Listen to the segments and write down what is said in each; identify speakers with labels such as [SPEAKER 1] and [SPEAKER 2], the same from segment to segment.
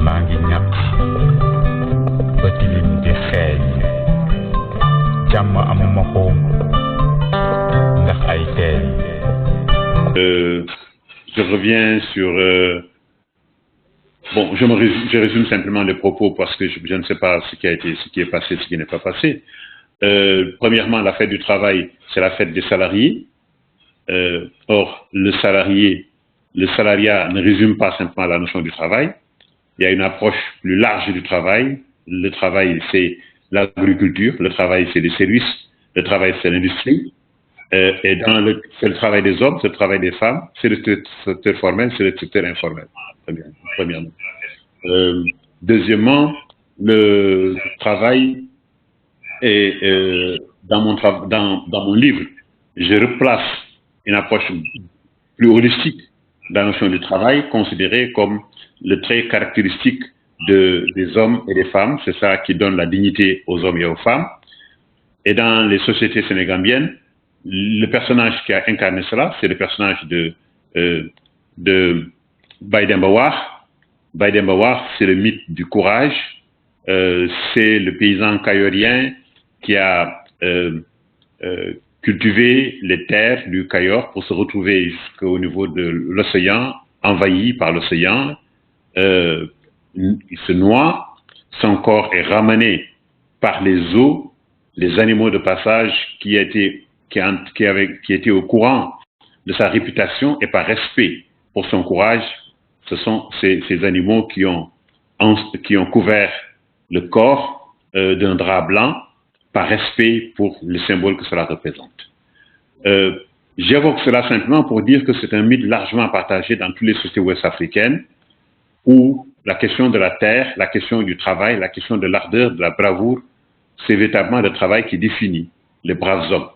[SPEAKER 1] maa ngi ñàkk ba tilim di xeeñ jàmm amuma ko ndax ay teeñ.
[SPEAKER 2] Je reviens sur bon, je résume simplement les propos parce que je ne sais pas ce qui est passé, ce qui n'est pas passé. Premièrement, la fête du travail, c'est la fête des salariés. Or, le salariat ne résume pas simplement la notion du travail. Il y a une approche plus large du travail. Le travail, c'est l'agriculture. Le travail, c'est les services. Le travail, c'est l'industrie. Et c'est le travail des hommes, c'est le travail des femmes, c'est le secteur formel, c'est le secteur informel. Premièrement. Deuxièmement, le travail est dans mon livre, je replace une approche plus holistique de la notion du travail, considérée comme le trait caractéristique des hommes et des femmes. C'est ça qui donne la dignité aux hommes et aux femmes. Et dans les sociétés sénégambiennes, le personnage qui a incarné cela, c'est le personnage de Baye Demba War. Baye Demba War, c'est le mythe du courage. C'est le paysan kayorien qui a cultivé les terres du Cayor pour se retrouver jusqu'au niveau de l'océan, envahi par l'océan. Il se noie, son corps est ramené par les eaux, les animaux de passage qui étaient au courant de sa réputation et par respect pour son courage, ce sont ces animaux qui ont couvert le corps d'un drap blanc par respect pour le symbole que cela représente. J'évoque cela simplement pour dire que c'est un mythe largement partagé dans toutes les sociétés ouest-africaines où la question de la terre, la question du travail, la question de l'ardeur, de la bravoure, c'est véritablement le travail qui définit les braves hommes.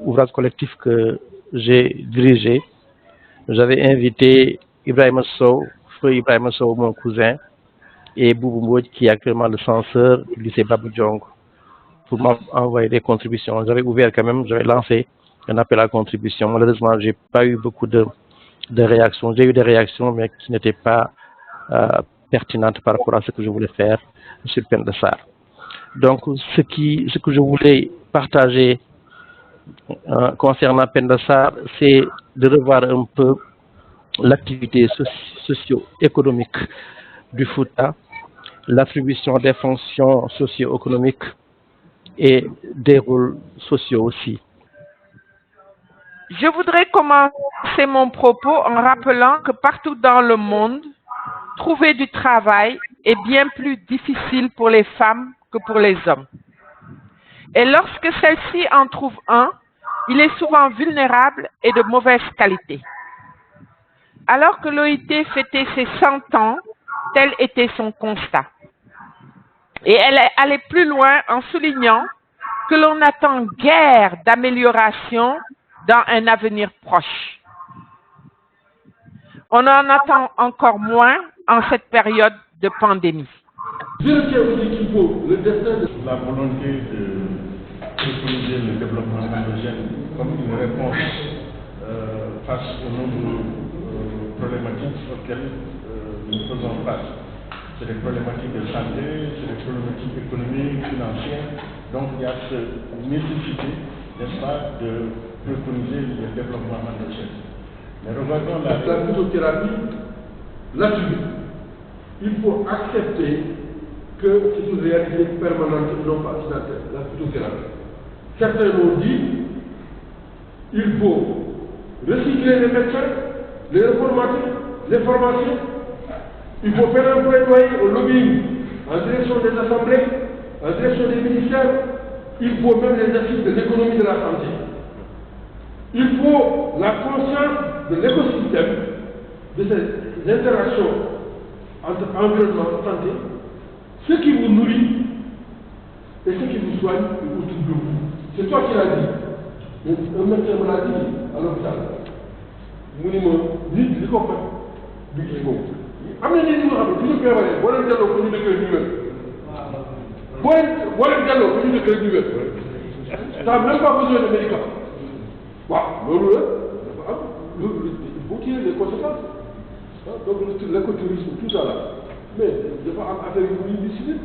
[SPEAKER 3] Ouvrage collectif que j'ai dirigé, j'avais invité Ibrahima Sow, mon cousin, et Boubou Mbodj, qui est actuellement le censeur du lycée Babou Diong, pour m'envoyer des contributions. J'avais ouvert quand même, j'avais lancé un appel à contribution. Malheureusement, j'ai pas eu beaucoup de réactions. J'ai eu des réactions, mais qui n'étaient pas pertinentes par rapport à ce que je voulais faire sur Penda Sarr. Donc, ce que je voulais partager concernant Penda Sarr, c'est de revoir un peu l'activité socio-économique du Fouta, l'attribution des fonctions socio-économiques et des rôles sociaux aussi.
[SPEAKER 4] Je voudrais commencer mon propos en rappelant que partout dans le monde, trouver du travail est bien plus difficile pour les femmes que pour les hommes. Et lorsque celles-ci en trouvent un, il est souvent vulnérable et de mauvaise qualité. Alors que l'OIT fêtait ses 100 ans, tel était son constat. Et elle est allée plus loin en soulignant que l'on n'attend guère d'amélioration dans un avenir proche. On en attend encore moins en cette période de pandémie.
[SPEAKER 5] Je sais aussi qu'il faut le destin de la volonté de préconiser le développement endogène comme une réponse face au nombre de problématiques auxquelles nous faisons face. C'est des problématiques de santé, c'est des problématiques économiques, financières. Donc il y a cette nécessité, n'est-ce pas, de préconiser le développement endogène. Mais regardons la phytothérapie, là-dessus, il faut accepter que c'est une réalité permanente et non pas accidentelle, la phytothérapie. Certains m'ont dit il faut recycler les médecins, les reformater, les pharmaciens. Il faut faire un plaidoyer au lobbying en direction des assemblées, en direction des ministères. Il faut même les assises de l'économie de la santé. Il faut la conscience de l'écosystème, de ces interactions entre environnement et santé, ce qui vous nourrit et ce qui vous soigne autour de vous. C'est toi qui l'as dit. Un médecin me l'a dit à l'hôpital. Mu ni ma nit li ko faj du gis moom. Am na nit ñi nga xam ne bu ñu feebaree boo leen delloo ko ñu dëkkee ñu mel. boo leen delloo bu ñu dëkk rek ñu wér t'as même pas besoin de médicaments waaw loolu la dafa am loolu il faut tirer les conséquences donc l'écotourisme tout ça là mais dafa am affaire yu muy décider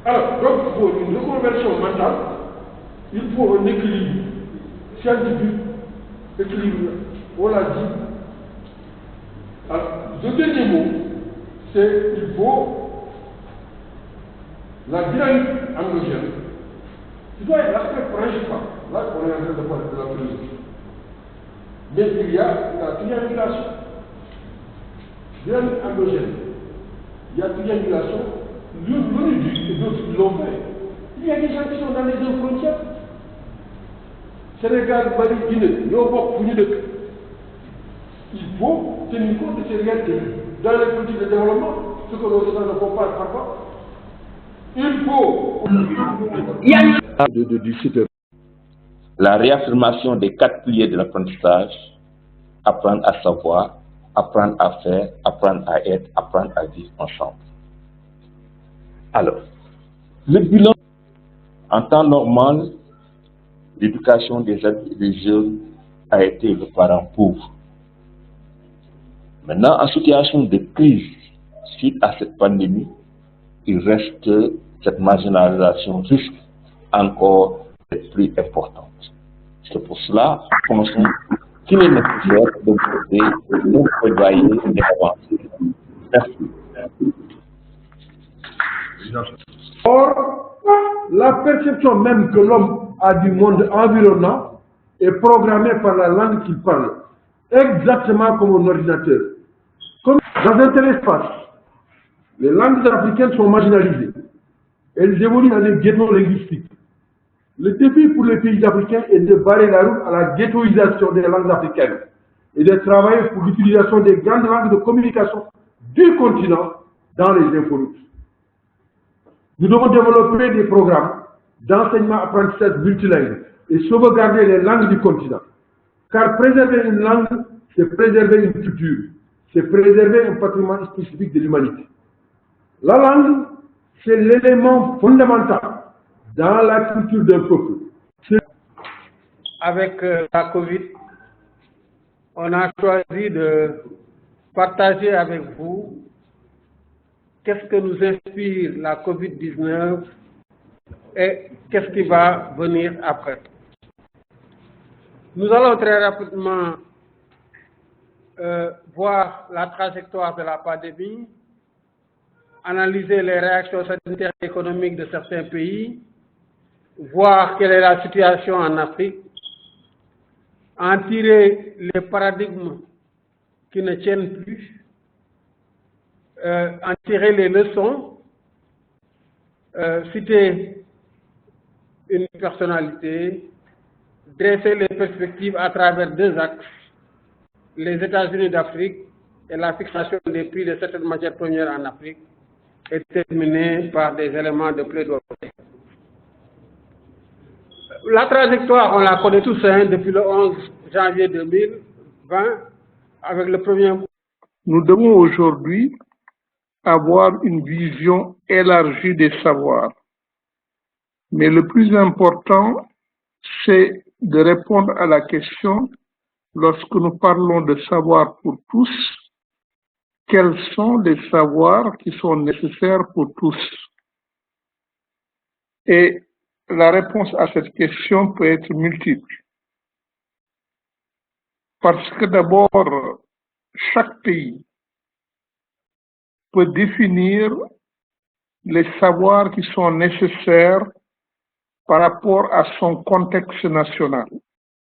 [SPEAKER 5] alors donc il faut une reconversion mentale il faut un équilibre scientifique équilibre on l'a dit alors le dernier mot c'est il faut la dynamique endogène qui doit être l'aspect principal. Là, on est en train de parler de la philosophie. Mais il y a la triangulation. Dynamique endogène. Il y a triangulation. L'ONU et d'autres l'ont fait. Il y a des gens qui sont dans les deux frontières. Sénégal, Mali, Guinée, il faut tenir compte de ces réalités. Dans les politiques de développement, ce que nos États ne font pas parfois, il faut du site.
[SPEAKER 6] La réaffirmation des 4 piliers de l'apprentissage: apprendre à savoir, apprendre à faire, apprendre à être, apprendre à vivre ensemble. Alors, le bilan: en temps normal, l'éducation des adultes et des jeunes a été le parent pauvre. Maintenant, en situation de crise suite à cette pandémie, il reste que cette marginalisation risque encore d'être plus importante. C'est pour cela que nous pensons qu'il est nécessaire de poser nos plaidoyers et avancer. Merci.
[SPEAKER 5] Or, la perception même que l'homme a du monde environnant est programmée par la langue qu'il parle, exactement comme un ordinateur. Comme dans un tel espace, les langues africaines sont marginalisées. Elles évoluent dans des ghettos linguistiques. Le défi pour les pays africains est de barrer la route à la ghettoisation des langues africaines et de travailler pour l'utilisation des grandes langues de communication du continent dans les inforoutes. Nous devons développer des programmes d'enseignement-apprentissage multilingue et sauvegarder les langues du continent. Car préserver une langue, c'est préserver une culture, c'est préserver un patrimoine spécifique de l'humanité. La langue, c'est l'élément fondamental dans la culture d'un peuple.
[SPEAKER 7] Avec la Covid, on a choisi de partager avec vous qu'est-ce que nous inspire la Covid-19 et qu'est-ce qui va venir après. Nous allons très rapidement voir la trajectoire de la pandémie, analyser les réactions sanitaires et économiques de certains pays, voir quelle est la situation en Afrique, en tirer les paradigmes qui ne tiennent plus, en tirer les leçons, citer une personnalité, dresser les perspectives à travers 2 axes, les États-Unis d'Afrique et la fixation des prix de certaines matières premières en Afrique, et terminer par des éléments de plaidoyer. La trajectoire, on la connaît tous depuis le 11 janvier 2020, avec le premier.
[SPEAKER 8] Nous devons aujourd'hui avoir une vision élargie des savoirs. Mais le plus important, c'est de répondre à la question, lorsque nous parlons de savoir pour tous, quels sont les savoirs qui sont nécessaires pour tous? Et la réponse à cette question peut être multiple. Parce que d'abord, chaque pays peut définir les savoirs qui sont nécessaires par rapport à son contexte national.